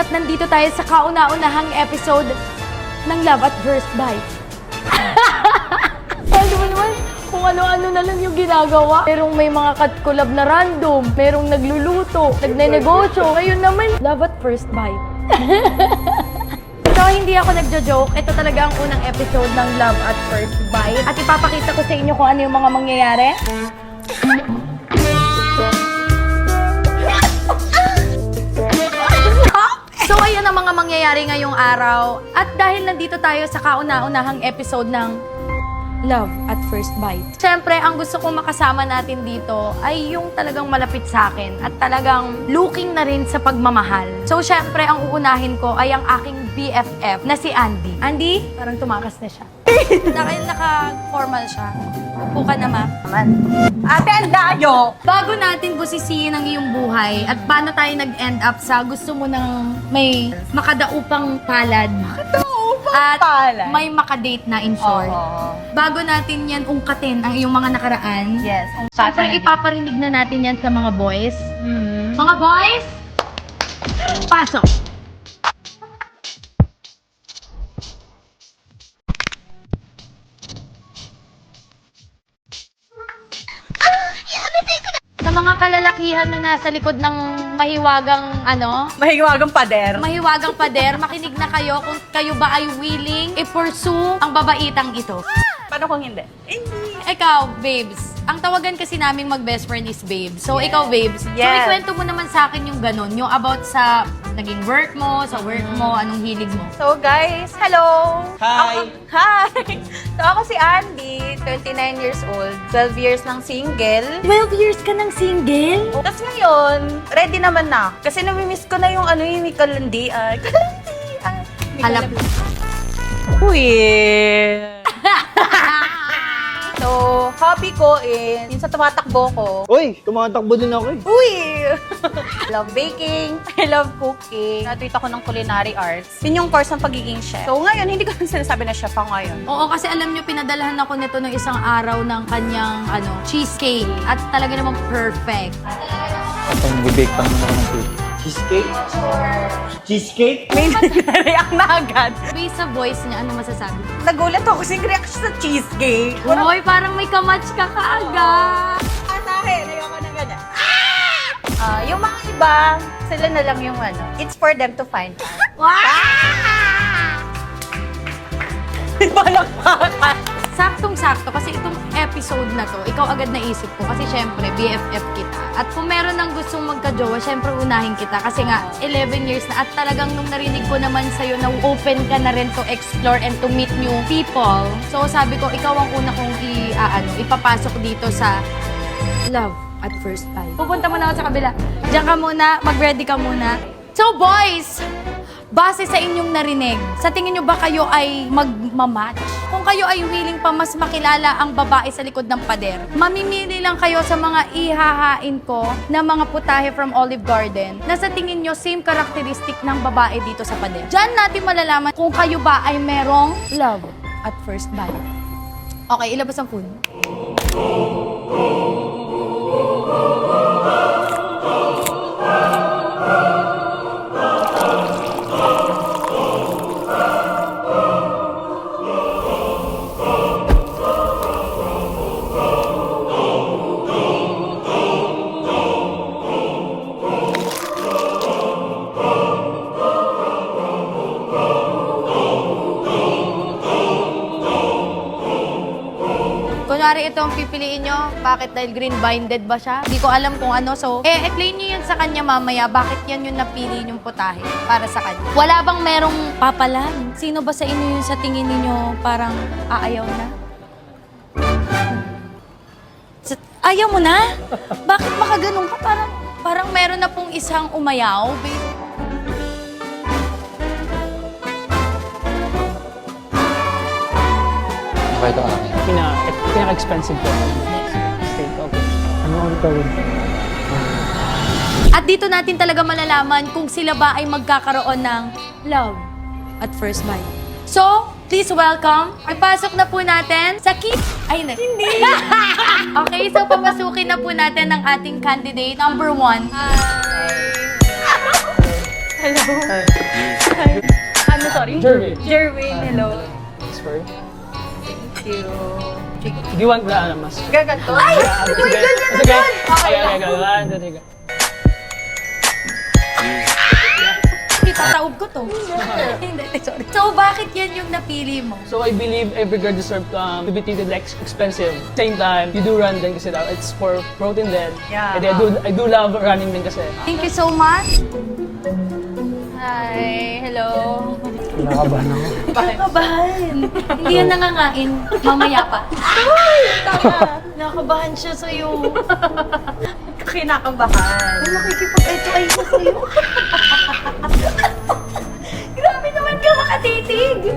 nandito tayo sa kauna-unahang episode ng Love at First Bite. Pwede mo naman kung ano-ano na lang yung ginagawa. Merong may mga cut-collab na random, merong nagluluto, nagne-negosyo. Ngayon naman, Love at First Bite. So, hindi ako nagjo-joke. Ito talaga ang unang episode ng Love at First Bite. At ipapakita ko sa inyo kung ano yung mga mangyayari. So, ayun ang mga mangyayari ngayong araw. At dahil nandito tayo sa kauna-unahang episode ng Love at First Bite. Siyempre, ang gusto kong makasama natin dito ay yung talagang malapit sa akin at talagang looking na rin sa pagmamahal. So, siyempre, ang uunahin ko ay ang aking BFF na si Andy. Andy, parang tumakas na siya. Naka-formal siya. Upo ka naman. Ate, ang dayo! Bago natin busisiin ang iyong buhay at paano tayo nag-end up sa gusto mo ng may makadaupang palad. At palad. may makadate na in short. Oo. Bago natin yan ungkatin ang iyong mga nakaraan. Yes. Siyempre, ipaparinig na natin yan sa mga boys. Mm. Mga boys, pasok! Sa mga kalalakihan na nasa likod ng mahiwagang Mahiwagang pader. mahiwagang pader, makinig na kayo kung kayo ba ay willing i-pursue ang babaitang ito. Paano kung hindi? Ikaw, babes. Ang tawagan kasi namin mag-best friend is babes. So, Yes. ikaw, babes. So, Yes. ikwento mo naman sa akin yung ganun. Yung about sa naging work mo, sa work mo, anong hilig mo. So guys, hello! Hi! Hi! So ako si Andy, 29 years old, 12 years ng single. 12 years ka ng single? Tapos ngayon, ready naman na. Kasi namimiss ko na yung yung may kalandian. Kalandian! Alam. Uy! So, hobby ko is, minsan tumatakbo ko. Uy, tumatakbo din ako eh. Uy! I love baking. I love cooking. Natuit ako ng culinary arts. Yun yung course ng pagiging chef. So ngayon, hindi ko sinasabi na chef ako ngayon. Oo, kasi alam nyo, pinadalahan ako nito ng isang araw ng kanyang cheesecake. At talaga namang perfect. Kapag nag-bake pa naman ako ng cake. Cheesecake? Cheesecake? May nag-react na agad. Based sa voice niya, ano masasabi? Nagulat ako kasi reaction sa cheesecake. Uy, parang may kamatch ka kaagad. Sa akin, ayoko na ganyan. Yung mga iba, sila na lang yung it's for them to find out. Wow! Palakpakan! Saktong-sakto kasi itong episode na to, ikaw agad naisip ko kasi syempre BFF kita. At kung meron ng gustong magka-jowa, syempre unahin kita kasi nga 11 years na at talagang nung narinig ko naman sa'yo na open ka na rin to explore and to meet new people. So sabi ko, ikaw ang una kong ipapasok dito sa Love at First Bite. Pupunta muna ako sa kabila. Diyan ka muna, mag-ready ka muna. So boys, base sa inyong narinig, sa tingin nyo ba kayo ay magmamatch? Kung kayo ay willing pa mas makilala ang babae sa likod ng pader, mamimili lang kayo sa mga ihahain ko na mga putahe from Olive Garden na sa tingin nyo same characteristic ng babae dito sa pader. Diyan natin malalaman kung kayo ba ay merong love at first bite. Okay, ilabas ang food. Kunwari ito ang pipiliin nyo, bakit dahil green-binded ba siya? Hindi ko alam kung ano. So, explain nyo yun sa kanya mamaya, bakit yan yung napili nyong putahe para sa kanya. Wala bang merong papalan? Sino ba sa inyo yung sa tingin ninyo parang aayaw na? Ayaw mo na? Bakit makaganon ka? Parang meron na pong isang umayaw, babe. Okay, ito akin. Pinaka-expensive ko. Steak, okay. Ano ang gawin? At dito natin talaga malalaman kung sila ba ay magkakaroon ng love at first bite. So, please welcome. Ipasok na po natin sa Ay, hindi. Okay, so papasukin na po natin ang ating candidate number 1. Hello. Ano, sorry? Jerwin. Jerwin, hello. Thanks for... Thank you. Do you want the mas? Gaganto. Ay! Sige. Okay lang. Okay. Tataob ko to. Hindi, sorry. So, bakit yan yung napili mo? So I believe every girl deserves to be treated like expensive. Same time, you do run din kasi it's for protein din. Yeah. And I do love running din kasi. Thank you so much. Hi, hello. Kinakabahan ako. Nakabahan. Hindi yan nangangain. Mamaya pa. Nakabahan siya sa'yo. Kinakabahan. Nakikipag-eto-ay ko sa'yo. Grabe naman ka makatitig.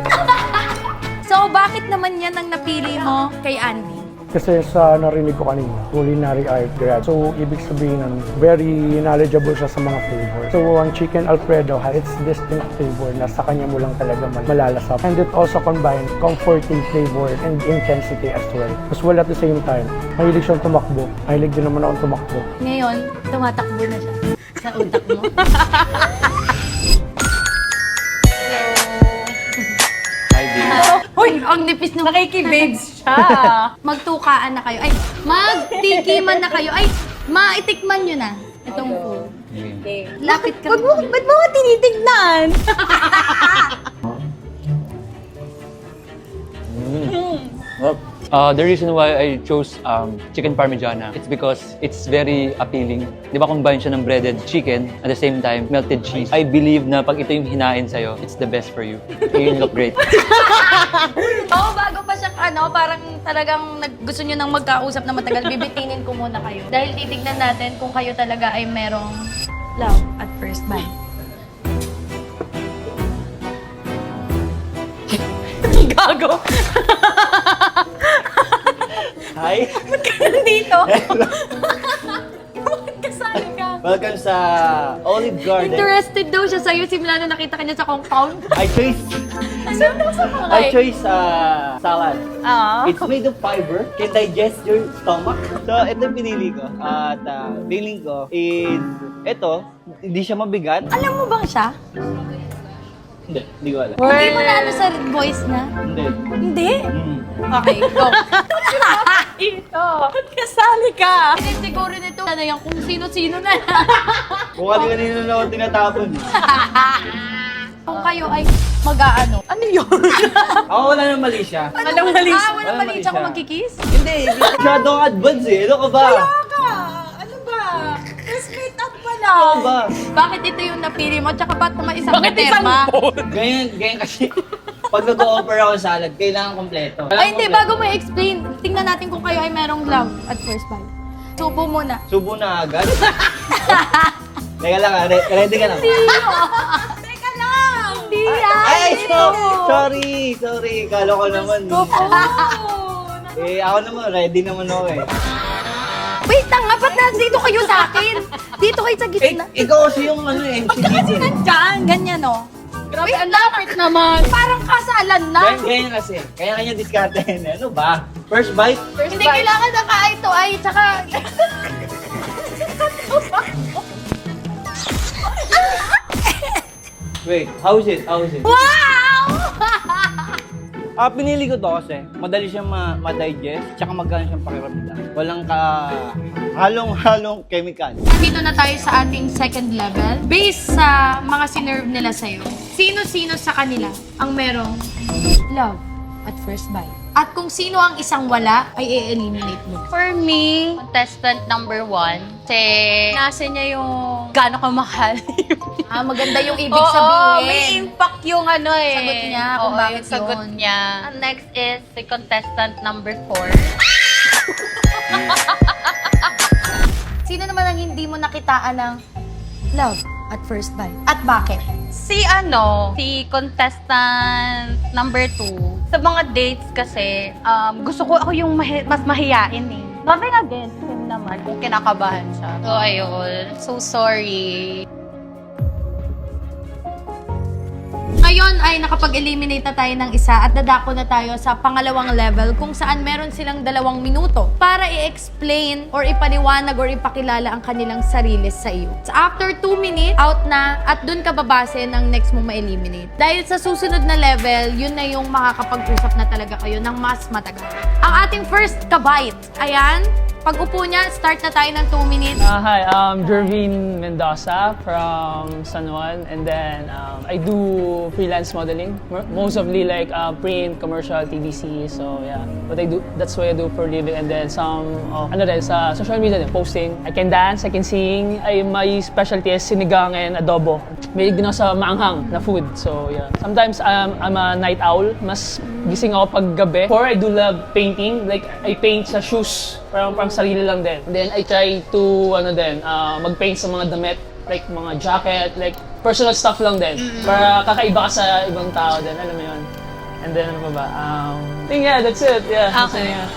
So, bakit naman yan ang napili mo kay Andy? Kasi sa narinig ko kanina, culinary art grad. So, ibig sabihin nun, very knowledgeable siya sa mga flavor. So, ang chicken Alfredo has its distinct flavor na sa kanya mo lang talaga malalasap. And it also combines comforting flavor and intensity as well. As well at the same time, mahilig siyang tumakbo. Mahilig din naman akong tumakbo. Ngayon, tumatakbo na siya sa utak mo. Hi, babe. Uy, ang nipis na Nakikibabes siya. Magtukaan na kayo. Ay, magtikiman na kayo. Ay, maitikman nyo na. Itong food. Lapit ka. Ba't mo tinitignan? The reason why I chose chicken parmigiana, it's because it's very appealing. Di ba combine siya ng breaded chicken at the same time melted cheese. I believe na pag ito yung hinain sa'yo, it's the best for you. You look great. Oo, bago pa siya, parang talagang gusto nyo nang magkausap na matagal, bibitinin ko muna kayo. Dahil titignan natin kung kayo talaga ay merong love at first bite. Gago. Hi! Nandito. Kasali ka. Welcome sa Olive Garden. Interested daw siya sa'yo simula na nakita ka niya sa compound. I choose salad. It's made of fiber, can digest your stomach. So, ito yung pinili ko. At feeling ko is, ito, hindi siya mabigat. Alam mo bang siya? Hindi ko alam. Hindi mo na ano sa voice na? Hindi. Hindi? Okay, go. Ito. Kasali ka. Siguro nito na yan kung sino-sino na. Kung kanina na ako tinatapon. Kung kayo ay mag-aano. Ano yun? Ako wala nang mali siya. Walang mali. Wala Walang mali mali siya kung siya. magkikiss? Hindi, masyadong advance eh. Ano ka ba? Ano ba? First meet up pa Ano lang. ba? Bakit ito yung napili mo? Tsaka ba't naman isang Bakit isang terma? Ganyan kasi. Pag nag-o-offer ako ng salad, kailangan kompleto. Ay, hindi. Bago mo i-explain, tingnan natin kung kayo ay merong love at first bite. Subo muna. Subo na agad. Teka lang, ready ka na. Teka lang. Hindi yan. Ay, sorry. Kala ko naman. Ako naman, ready naman ako eh. Wait lang nga, ba't nandito kayo sa akin? Dito kayo sa gitna. Ikaw kasi yung MC dito. Nandyan. Ganyan, oh. Grabe, ang lapit naman. Parang kasalan na. Ganyan kasi. Kaya kanya diskarte. Ano ba? First bite? Hindi kailangan na ito ay, tsaka... Wait, how is it? Wow! Pinili ko to kasi madali siyang ma-digest tsaka magana siyang pakiramdam. Walang halong-halong chemical. Dito na tayo sa ating second level. Based sa mga sinerve nila sa'yo, sino-sino sa kanila ang merong love at first bite? At kung sino ang isang wala, ay i-eliminate mo. For me, contestant number 1, kasi nasa niya yung gaano kamahal. Maganda yung ibig Oo, sabihin. may impact yung ano eh. Sagot niya kung Oo, bakit yung sagot yun. niya. And next is the contestant number 4. Sino naman ang hindi mo nakitaan ng love at first bite? At bakit? Si contestant number 2. Sa mga dates kasi, gusto ko ako yung mas mahiyain eh. Nothing against him naman, kung kinakabahan siya. So, ayun. So, sorry. Ngayon ay nakapag-eliminate na tayo ng isa at dadako na tayo sa pangalawang level kung saan meron silang 2 minuto para i-explain or ipaliwanag or ipakilala ang kanilang sarili sa iyo. So after 2 minutes, out na at dun ka babase ng next mo ma-eliminate. Dahil sa susunod na level, yun na yung makakapag-usap na talaga kayo ng mas matagal. Ang ating first kabite, ayan, pag-upo niya, start na tayo ng 2 minutes. Hi, I'm Jervin Mendoza from San Juan, and then I do freelance modeling, mostly like print, commercial, TVC. So yeah, that's what I do for a living. And then some, sa social media din, posting. I can dance, I can sing. My specialty is sinigang and adobo. Mahilig din ako sa maanghang na food. So yeah, sometimes I'm a night owl. Mas gising ako pag gabi. Or I do love painting. Like I paint sa shoes. Parang sarili lang din. Then I try to mag-paint sa mga damit, like mga jacket, like personal stuff lang din. Para kakaiba ka sa ibang tao din, alam mo yun. And then ano pa ba? I think yeah, that's it. Yeah. Okay. So, yeah.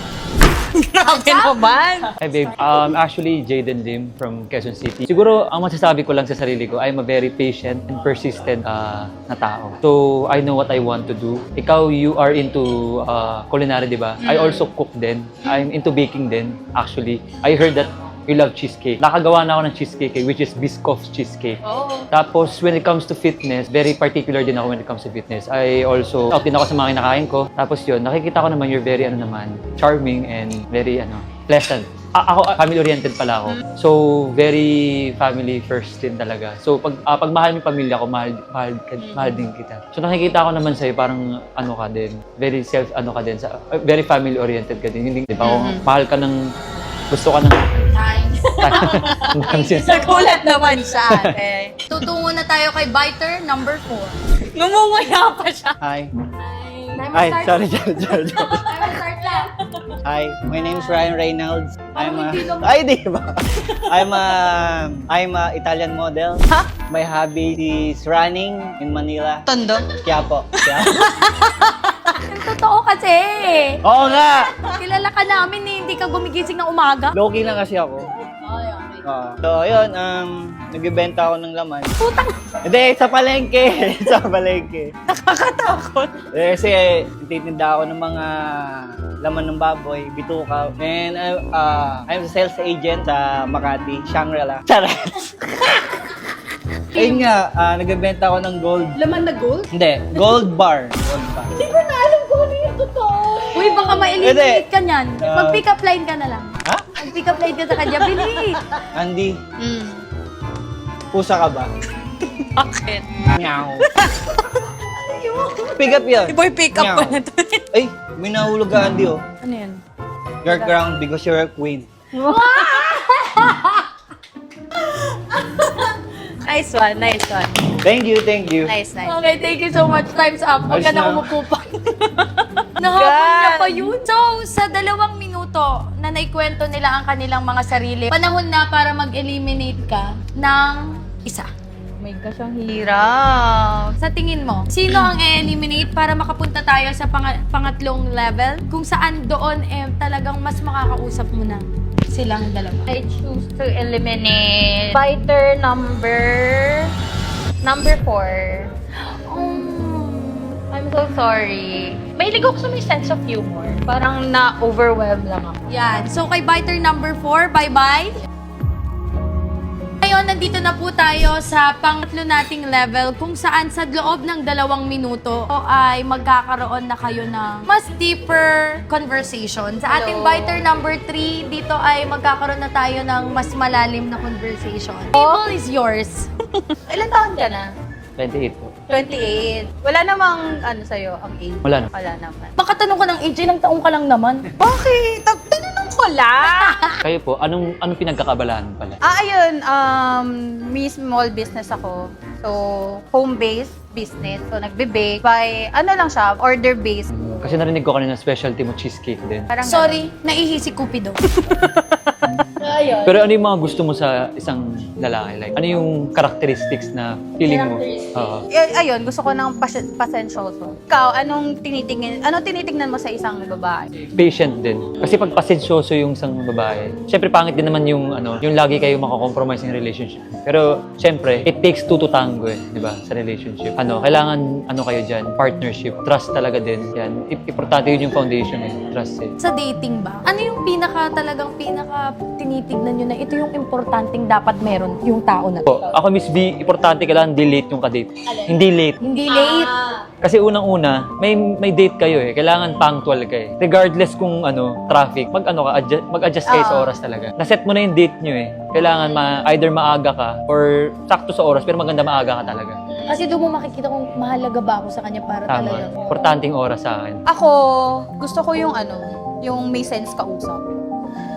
Grabe naman! Hi babe, actually Jaden Lim from Quezon City. Siguro ang masasabi ko lang sa sarili ko, I'm a very patient and persistent na tao. So I know what I want to do. Ikaw, you are into culinary, di ba? I also cook din. I'm into baking din, actually. I heard that you love cheesecake. Nakagawa na ako ng cheesecake, which is Biscoff cheesecake. Oh. Tapos, when it comes to fitness, very particular din ako when it comes to fitness. I also, out din ako sa mga kinakain ko. Tapos yun, nakikita ko naman you're very, charming and very, pleasant. Ako, family-oriented pala ako. So, very family first din talaga. So, pag mahal mo yung pamilya ko, mahal din kita. So, nakikita ko naman sa'yo, parang, ka din. Very very family-oriented ka din. Hindi, di ba? Mahal ka ng, gusto ka ng... Nagulat naman siya, ate. Tutungo na tayo kay biter number 4. Ngumumuya pa siya. Hi. Ay, Sorry. start na. Hi, my name is Ryan Reynolds. Di ba? I'm a Italian model. Ha? My hobby is running in Manila. Tondo. Quiapo. Totoo kasi. Oo nga! Kilala ka namin eh, hindi ka gumigising ng umaga. Low-key lang kasi ako. So, yun, nagbibenta ako ng laman. Putang. Hindi, sa palengke. Sa palengke. Nakakatakot. Kasi, titinda ako ng mga laman ng baboy, bituka. And I'm a sales agent sa Makati, Shangri-La. Charot! Ayun nga, nagbibenta ako ng gold. Laman na gold? Hindi, gold bar. Gold bar. Hindi ko na alam kung ano yung totoo. Uy, baka ma-eliminate ka niyan. Ah. Mag-pick up line ka na lang. Ha? Mag-pick up line ka sa kanya, bilis. Andy, pusa ka ba? Bakit? Meow. Pick up yun. Boy, pick up Meow. pa na to. Ay, may nahulog ka, Andy, oh. Ano yan? You're crowned because you're a queen. Nice one, nice one. Thank you. Nice. Okay, thank you so much. Time's up. Huwag ka Ayos na na. umupo pa. Nakapon niya pa yun. So, sa 2 minuto na naikwento nila ang kanilang mga sarili, panahon na para mag-eliminate ka ng isa. Oh my gosh, ang hirap. Sa tingin mo, sino ang i-eliminate para makapunta tayo sa pangatlong level? Kung saan doon talagang mas makakausap mo na silang dalawa. I choose to eliminate fighter number 4. I'm so sorry. Mahilig ako sa may sense of humor. Parang na-overwhelm lang ako. Yan. So, kay biter number 4, bye-bye. Ngayon, nandito na po tayo sa pangatlo nating level kung saan sa loob ng 2 minuto ay magkakaroon na kayo ng mas deeper conversation. Sa ating Hello. biter number 3, dito ay magkakaroon na tayo ng mas malalim na conversation. Table is yours. Ilan taon ka na? 28 po. 28. Wala namang sa'yo, ang age. Wala na. Wala naman. Baka tanong ko ng age, ilang taong ka lang naman. Bakit? Tinanong ko lang. Kayo po, anong pinagkakabalaan pala? Ayun, may small business ako. So, home-based business. So, nagbe-bake by, lang siya, order-based. Kasi narinig ko kanina specialty mo cheesecake din. Parang Sorry, naihi si Cupido. Ayun. Pero ano yung mga gusto mo sa isang lalaki? Like, ano yung characteristics na feeling mo? Oo. Ayun, gusto ko ng pasensyoso. Ikaw, anong tinitingnan mo sa isang babae? Patient din. Kasi pag pasensyoso yung isang babae, syempre pangit din naman yung yung lagi kayo makakompromise yung relationship. Pero syempre, it takes two to tango di ba, sa relationship. Kailangan kayo dyan, partnership, trust talaga din. Yan, importante yun yung foundation trust Sa dating ba, ano yung pinaka tinitignan nyo na ito yung importanteng dapat meron yung tao na to? Ako, Miss B, importante kailangan hindi late yung kadate. Hindi late. Hindi late. Kasi unang-una, may date kayo kailangan punctual ka Regardless kung traffic, mag-adjust kayo sa oras talaga. Naset mo na yung date nyo Kailangan either maaga ka or sakto sa oras pero maganda maaga ka talaga. Kasi doon mo makikita kung mahalaga ba ako sa kanya para Tama. talaga. Importanteng oras sa akin. Ako, gusto ko yung yung may sense kausap.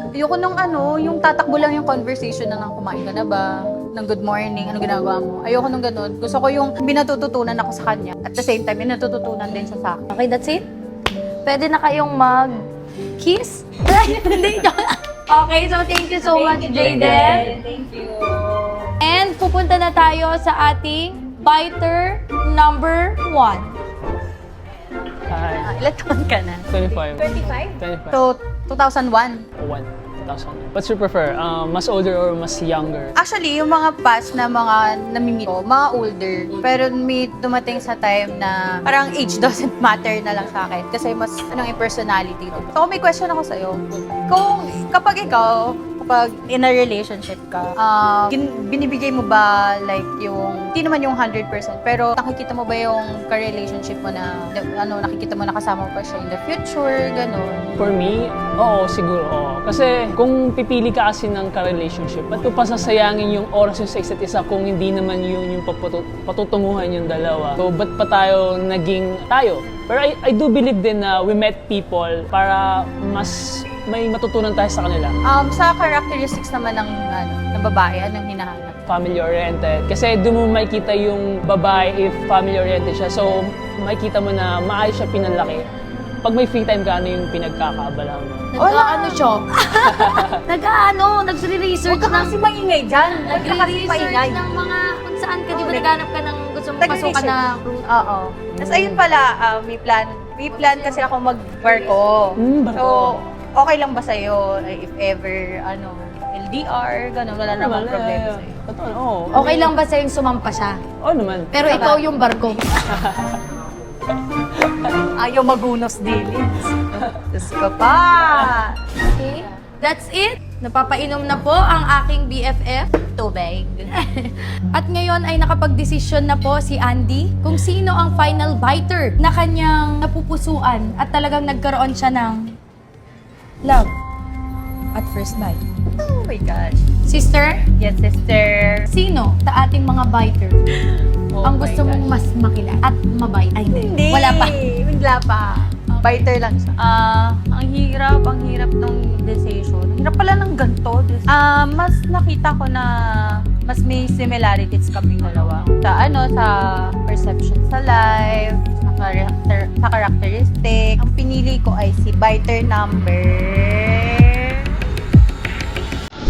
Ayoko nung yung tatakbo lang yung conversation na kumain ka na ba? Ng good morning, ano ginagawa mo? Ayoko nung ganun. Gusto ko yung binatututunan ako sa kanya. At the same time, binatututunan din siya sa akin. Okay, that's it? Pwede na kayong mag-kiss? Hindi, okay, so thank you so much, Jayden. Thank you. And pupunta na tayo sa ating biter number 1. Hi. Ilan taon ka na? 25. 25? 25. So, 2001. 1,000. What's your prefer? Mas older or mas younger? Actually, yung mga past na mga namimit ko, mga older. Pero may dumating sa time na parang age doesn't matter na lang sa akin. Kasi mas yung personality. So, may question ako sa'yo. Kapag in a relationship ka, binibigay mo ba like yung, hindi naman yung 100%, pero nakikita mo ba yung ka-relationship mo na, nakikita mo na kasama mo pa siya in the future, gano'n? For me, oo, siguro oo. Kasi kung pipili ka kasi ng ka-relationship, ba't ko pasasayangin yung oras yung sa isa't isa kung hindi naman yun yung patutunguhan yung dalawa? So, ba't pa tayo naging tayo? Pero I do believe din na we met people para mas may matutunan tayo sa kanila. Sa characteristics naman ng babae, anong hinahanap? Family-oriented. Kasi doon mo makikita yung babae if family-oriented siya. So, makikita mo na maayos siya pinanlaki. Pag may free time ka, ano yung pinagkakaabalahan mo? Nag-ano siya? Nagre-research Huwag ka kasi maingay dyan. Huwag ka kasi maingay. ng mga kung saan ka, di ba naghanap ka ng gusto mong pasukan na route? Oo. Tapos ayun pala, may plan kasi ako mag-barko. Barko. So, okay lang ba sa'yo if ever, LDR, gano'n, wala namang problema sa'yo? Totoo, oo. Okay lang ba sa'yo yung sumampa siya? Oo naman. Pero ikaw yung barko. Ayaw magunos dilis. Diyos ko pa! Okay? That's it. Napapainom na po ang aking BFF. Tubig. At ngayon ay nakapag-desisyon na po si Andy kung sino ang final biter na kanyang napupusuan at talagang nagkaroon siya ng love at first bite. Oh my gosh. Sister, Yes, sister. sino sa ating mga biter Oh ang my gusto mong gosh. mas makilala at mabait? Ay, Hindi. Wala pa. Wala pa. Biter lang siya. Ang hirap ng decision. Ang hirap pala ng ganito. Mas nakita ko na mas may similarities kaming dalawa. Sa perception sa life, sa characteristic. Ang pinili ko ay si biter number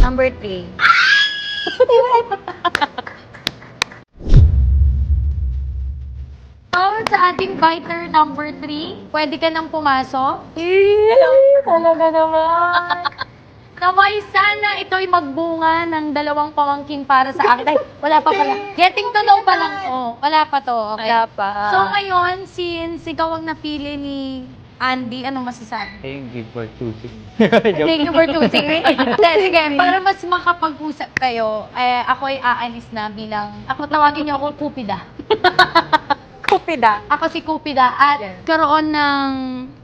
3. Sa ating biter number 3, pwede ka nang pumasok. Talaga naman. Naway sana ito'y magbunga ng dalawang pamangkin para sa akin. Ay, wala pa pala. Getting to know pa lang to. Wala pa to. Okay. Wala pa. So ngayon, since ikaw ang napili ni Andy, anong masasabi? Thank you for choosing. Thank you for choosing me. Sige, para mas makapag-usap kayo, ako'y aalis na bilang, tawagin niyo akong Kupida. Kupida. Ako si Kupida at karoon ng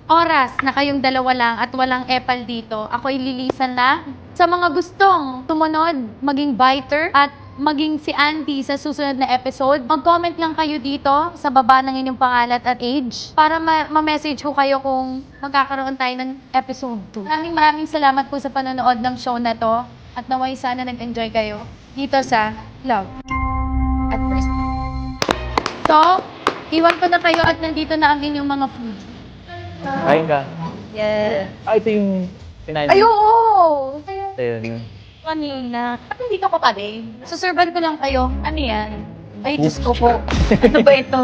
oras na kayong dalawa lang at walang epal dito, ako'y lilisan na sa mga gustong tumunod, maging biter at maging si Andy sa susunod na episode. Mag-comment lang kayo dito sa baba ng inyong pangalan at age para ma-message ko kayo kung magkakaroon tayo ng episode 2. Maraming salamat po sa panonood ng show na to at naway sana nag-enjoy kayo dito sa Love at First. So, iwan ko na kayo at nandito na ang inyong mga food. Kain ka. Yeah. Ito yung pinain. Ay, oo! Ayun. kanina. Ba't nandito ka pa din? Susurban ko lang kayo. Ano yan? Ay, Diyos ko Oh. po. Ano ba ito?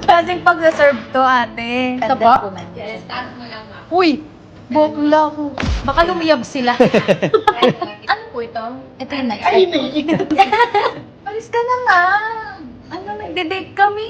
Klaseng pag-serve to, ate. Ito ba? Yes, taas mo lang ma. Uy! Bokla ko. Baka lumiyab sila. Ano po ito? Ito yung next. Ay, Palis ka na nga. Ano, nagde-date kami.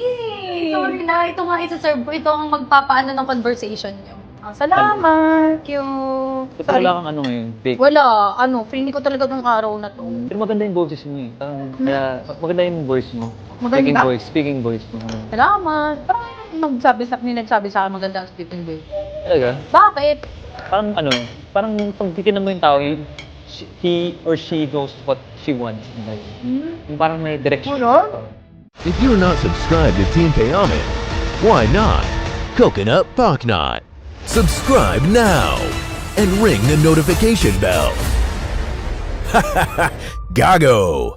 Sorry na, ito nga isa-serve ko. Ito ang magpapaano ng conversation nyo. Salamat. Cute. Ba't wala kang ano ngayon? Bake. Wala. Ano, feeling ko talaga nung araw na to. Pero maganda yung boses mo eh. Kaya maganda yung voice mo. Maganda? Speaking voice mo. Salamat. Parang nagsabi sa akin maganda ang speaking way. Talaga? Bakit? Parang ano, parang pag titignan mo yung tao, he or she knows what she wants. Like, yung parang may direction. If you're not subscribed to Team Payaman, why not? Coconut Paknot. Subscribe now and ring the notification bell. Gago!